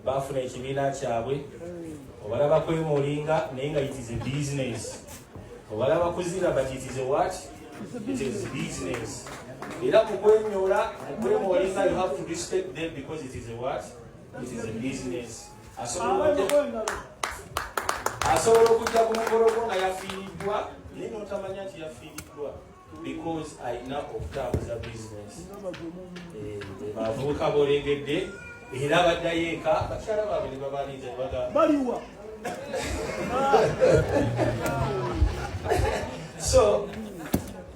bafuna ekibiina kyabwe obalaba kwemulinga naye nga it is a business obalaba kuzira but it is a what? It is business. Era mukwenyola mukwemulinga you have to respect them because it is a what? It is a business. Asobola okujja ku mukolo gwo nga yafiiriddwa naye n'otamanya nti yafiiriddwa because alina okutambuza business. Bavubuka boolengedde era baddayo eka bakyala baabwe ne babalinza ne bagamba baliwa. So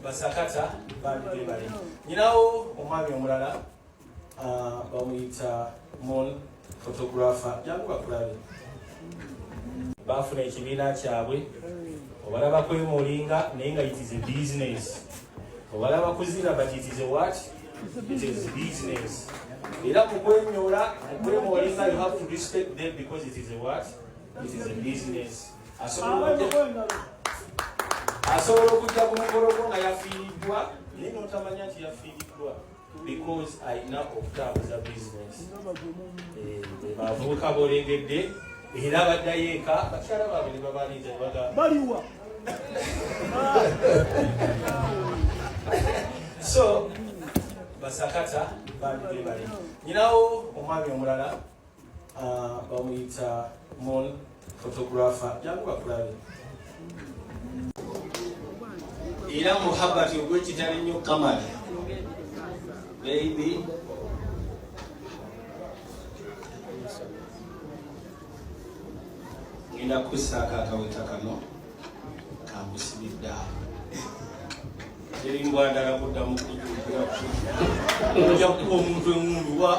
basakata bandi bali nyinawo omwami omulala bamuyita Mon photographer jangu bakulabe bafuna ekibiina kyabwe obalaba kwemulinga naye nga it is a business obalaba kuzira but it is a what? It is business. Era mukwenyola mukwemulinga you have to respect them because it is a what? It is a business. Asobola okujja ku mukolo gwo nga yafiiriddwa naye n'otamanya nti yafiiriddwa because alina okutambuza business. Bavubuka boolengedde era baddayo eka bakyala baabwe ne babalinza ne bagamba baliwa. So basakata bandi bali nyinawo omwami omulala bamuyita Mon photographer jangu bakulabe era muhabbati ogw'ekitalo ennyo Kamali baby ngenda kusaako akaweta kano kamusibidde eri mbwandala kuddamu kujjukira ojja kuba omuntu eŋŋunduwa